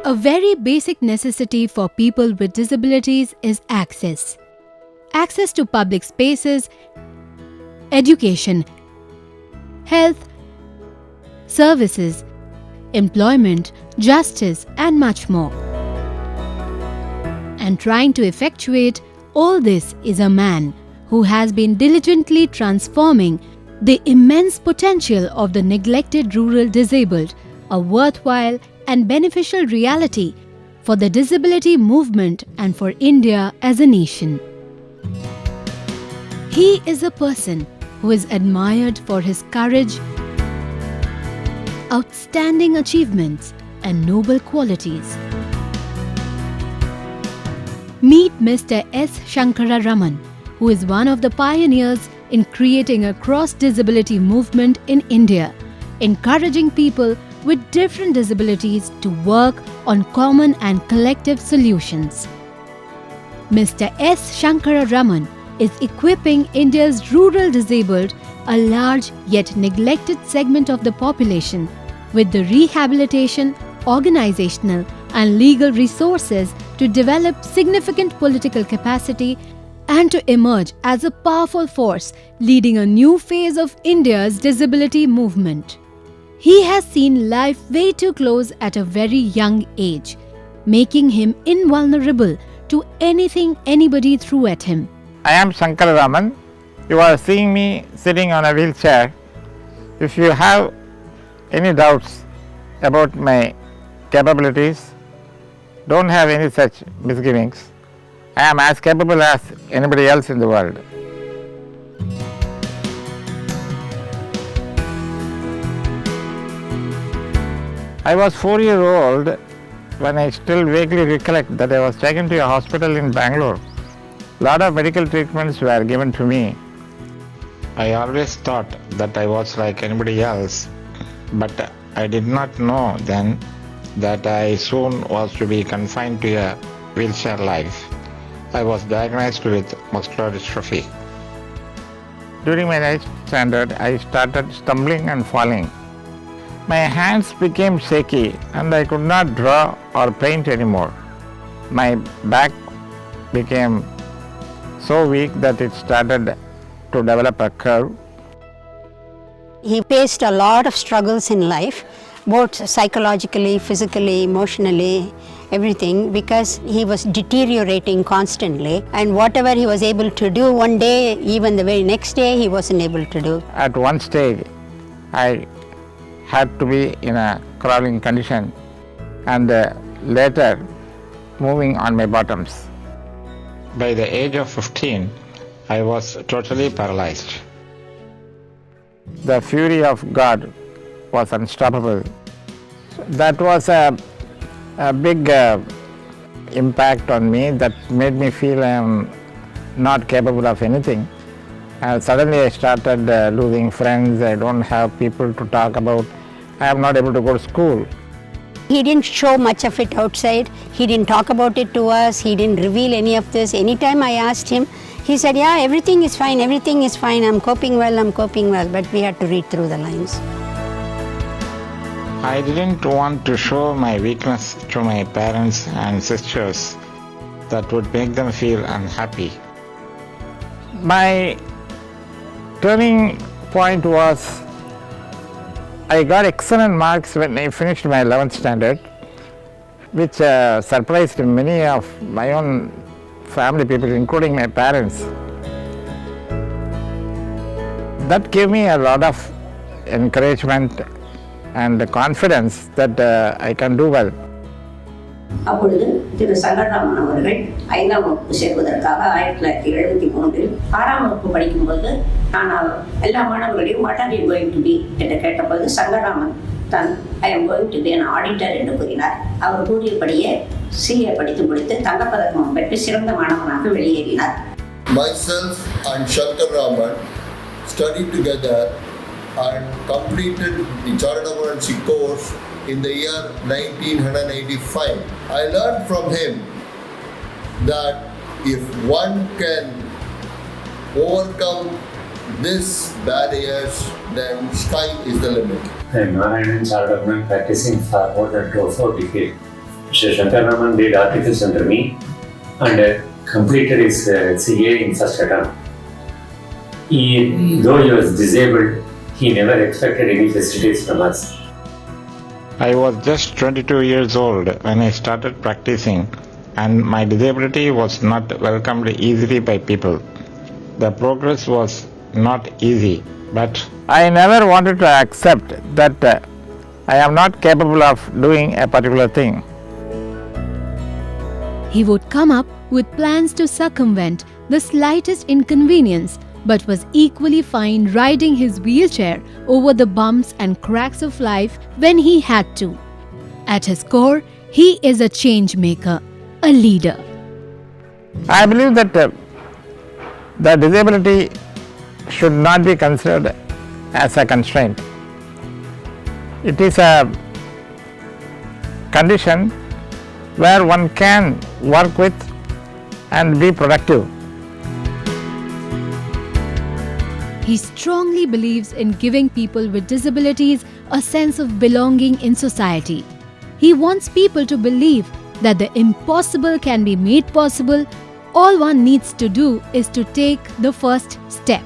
A very basic necessity for people with disabilities is access. Access to public spaces, education, health, services, employment, justice, and much more. And trying to effectuate all this is a man who has been diligently transforming the immense potential of the neglected rural disabled, a worthwhile and beneficial reality for the disability movement and for India as a nation. He is a person who is admired for his courage, outstanding achievements, and noble qualities. Meet Mr. S. SANKARA Raman, who is one of the pioneers in creating a cross-disability movement in India, encouraging people with different disabilities to work on common and collective solutions. Mr. S. SANKARA Raman is equipping India's rural disabled, a large yet neglected segment of the population, with the rehabilitation, organizational, and legal resources to develop significant political capacity and to emerge as a powerful force leading a new phase of India's disability movement. He has seen life way too close at a very young age, making him invulnerable to anything anybody threw at him. I am Sankara Raman. You are seeing me sitting on a wheelchair. If you have any doubts about my capabilities, don't have any such misgivings. I am as capable as anybody else in the world. I was 4 years old when I still vaguely recollect that I was taken to a hospital in Bangalore. A lot of medical treatments were given to me. I always thought that I was like anybody else, but I did not know then that I soon was to be confined to a wheelchair life. I was diagnosed with muscular dystrophy. During my 9th standard, I started stumbling and falling. My hands became shaky and I could not draw or paint anymore. My back became so weak that it started to develop a curve. He faced a lot of struggles in life, both psychologically, physically, emotionally, everything, because he was deteriorating constantly, and whatever he was able to do one day, even the very next day, he wasn't able to do. At one stage, I had to be in a crawling condition and later moving on my bottoms. By the age of 15, I was totally paralyzed. The fury of God was unstoppable. That was a big impact on me that made me feel I am not capable of anything. Suddenly I started losing friends. I don't have people to talk about. I am not able to go to school. He didn't show much of it outside. He didn't talk about it to us. He didn't reveal any of this. Anytime I asked him, he said, yeah, everything is fine, I'm coping well, but we had to read through the lines. I didn't want to show my weakness to my parents and sisters. That would make them feel unhappy. My turning point was I got excellent marks when I finished my 11th standard, which surprised many of my own family people, including my parents. That gave me a lot of encouragement and confidence that I can do well. அப்பொழுது திரு சங்கரராமன் அவர்கள் 5ஆம் வகுப்பு சேர்வதற்காக 1973 6ஆம் வகுப்பு படிக்கும்போது நான் எல்லா மாணவர்களையும் what are you going to be என்று கேட்டபோது சங்கரராமன் தான் I am going to be an auditor என்று கூறினார். அவர் கூறியபடியே CA படித்து முடித்து தங்கப்பதக்கம் பெற்று சிறந்த மாணவனாக வெளியேறினார். Myself and Shankar Raman studied together and completed the Charanavaransi course in the year 1985. I learned from him that if one can overcome these barriers, then sky is the limit. I'm in Charanavaran practicing for more than 4 decades. Mr. Shankar-Raman did articles under me and completed his CA in first attempt. Though he was disabled, he never expected any facilities from us. I was just 22 years old when I started practicing, and my disability was not welcomed easily by people. The progress was not easy, but I never wanted to accept that I am not capable of doing a particular thing. He would come up with plans to circumvent the slightest inconvenience, but was equally fine riding his wheelchair over the bumps and cracks of life when he had to. At his core, he is a change maker, a leader. I believe that the disability should not be considered as a constraint. It is a condition where one can work with and be productive. He strongly believes in giving people with disabilities a sense of belonging in society. He wants people to believe that the impossible can be made possible. All one needs to do is to take the first step.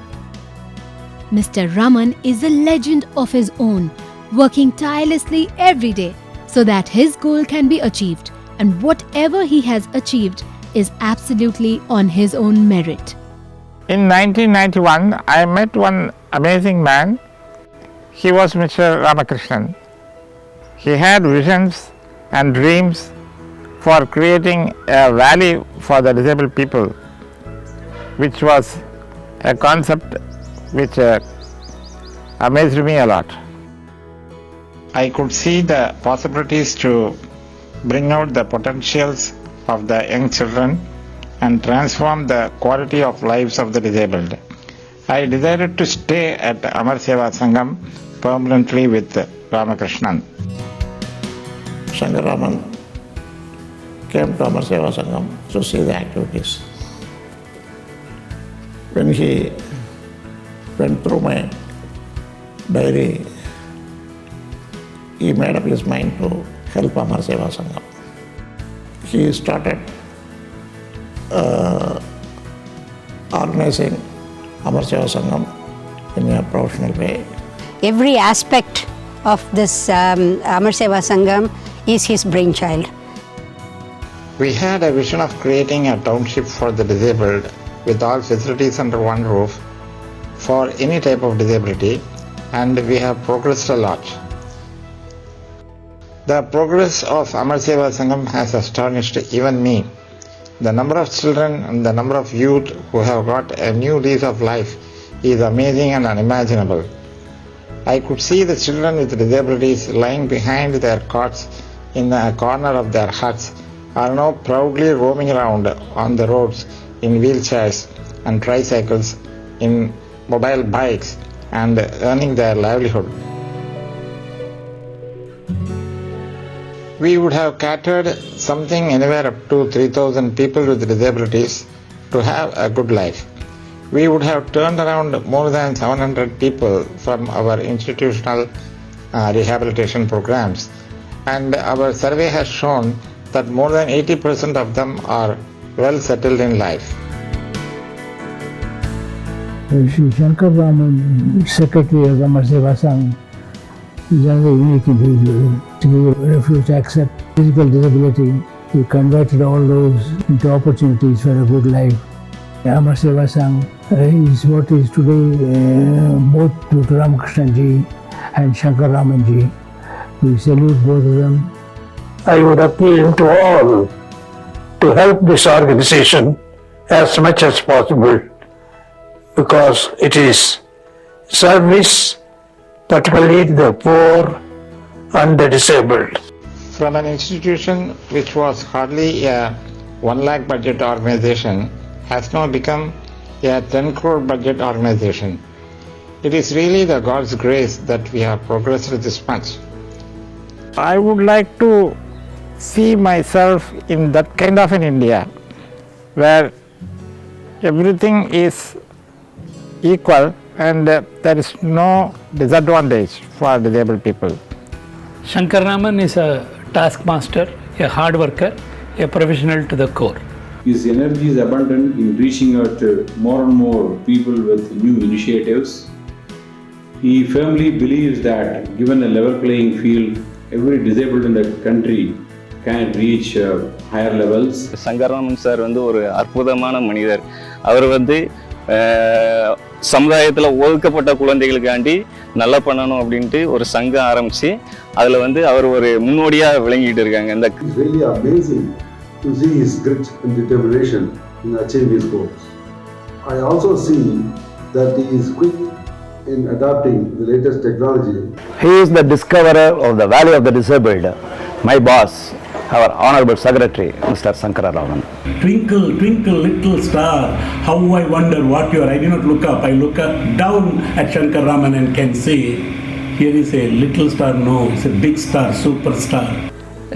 Mr. Raman is a legend of his own, working tirelessly every day so that his goal can be achieved, and whatever he has achieved is absolutely on his own merit. In 1991, I met one amazing man. He was Mr. Ramakrishnan. He had visions and dreams for creating a valley for the disabled people, which was a concept which amazed me a lot. I could see the possibilities to bring out the potentials of the young children and transform the quality of lives of the disabled. I decided to stay at Amar Seva Sangam permanently with Ramakrishnan. Shankar Raman came to Amar Seva Sangam to see the activities. When he went through my diary, he made up his mind to help Amar Seva Sangam. He started organizing Amar Seva Sangam in a professional way. Every aspect of this Amar Seva Sangam is his brainchild. We had a vision of creating a township for the disabled with all facilities under one roof for any type of disability, and we have progressed a lot. The progress of Amar Seva Sangam has astonished even me. The number of children and the number of youth who have got a new lease of life is amazing and unimaginable. I could see the children with disabilities lying behind their cots in a corner of their huts are now proudly roaming around on the roads in wheelchairs and tricycles, in mobile bikes, and earning their livelihood. We would have catered something anywhere up to 3,000 people with disabilities to have a good life. We would have turned around more than 700 people from our institutional rehabilitation programs, and our survey has shown that more than 80% of them are well settled in life. Shankar Raman, Secretary of Amar Seva Sangam, is another unique individual. He refused to accept physical disability. He converted all those into opportunities for a good life. Amar Seva Sangam is what is today, both due to Ramakrishnan ji and Shankar Raman ji. We salute both of them. I would appeal to all to help this organization as much as possible, because it is service particularly to the poor and the disabled. From an institution which was hardly a 1 lakh budget organization has now become a 10 crore budget organization. It is really the God's grace that we have progressed this much. I would like to see myself in that kind of an India where everything is equal and there is no disadvantage for disabled people. Shankar Raman is a taskmaster. a hard worker, a professional to the core. His energy is abundant in reaching out to more and more people with new initiatives. He firmly believes that given a level playing field, every disabled in the country can reach higher levels. Sankaraman sir வந்து ஒரு அற்புதமான மனிதர். அவர் வந்து சமுதாயத்தில் ஒதுக்கப்பட்ட குழந்தைகளுக்காண்டி நல்லா பண்ணணும் அப்படின்ட்டு ஒரு சங்கம் ஆரம்பித்து அதில் வந்து அவர் ஒரு முன்னோடியாக விளங்கிட்டு இருக்காங்க. இந்த It's really amazing to see his grit and determination in achieving his goals. I also see that he is quick in adapting the latest technology. He is the discoverer of the value of the disabled. My boss, our Honorable Secretary, Mr. SANKARA Raman. Twinkle, twinkle, little star, how I wonder what you are. I do not look up, I look up down at Shankar Raman and can say, here is a little star, no, it's a big star, superstar.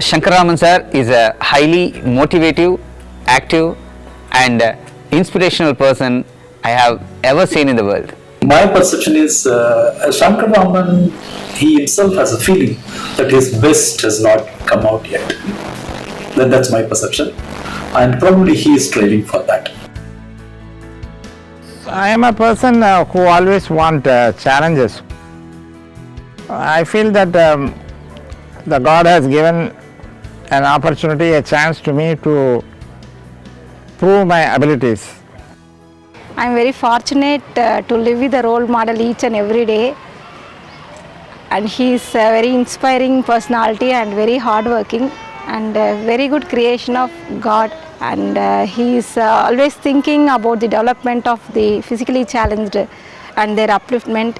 Shankar Raman sir is a highly motivative, active and inspirational person I have ever seen in the world. My perception is Shankar Raman, he himself has a feeling that his best has not come out yet. That's my perception, and probably he is striving for that. I am a person who always want challenges. I feel that the God has given an opportunity, a chance to me to prove my abilities. I am very fortunate to live with a role model each and every day, and he is a very inspiring personality and very hardworking and a very good creation of God, and he is always thinking about the development of the physically challenged and their upliftment.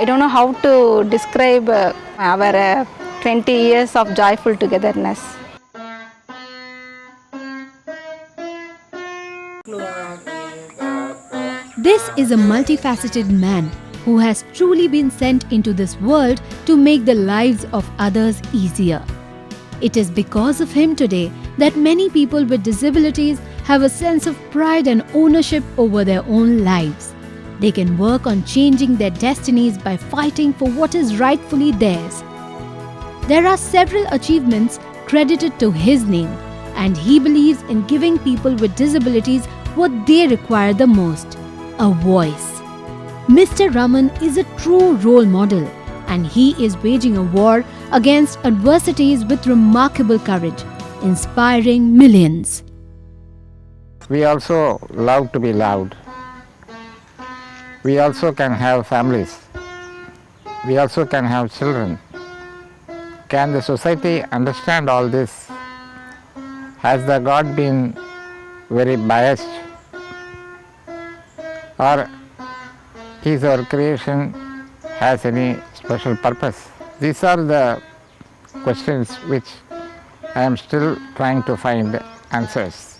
I don't know how to describe our 20 years of joyful togetherness. This is a multifaceted man who has truly been sent into this world to make the lives of others easier. It is because of him today that many people with disabilities have a sense of pride and ownership over their own lives. They can work on changing their destinies by fighting for what is rightfully theirs. There are several achievements credited to his name, and he believes in giving people with disabilities what they require the most: a voice. Mr. Raman is a true role model, and he is waging a war against adversities with remarkable courage, inspiring millions. We also love to be loved. We also can have families. We also can have children. Can the society understand all this? Has the God been very biased? Or is our creation has any special purpose? These are the questions which I am still trying to find answers.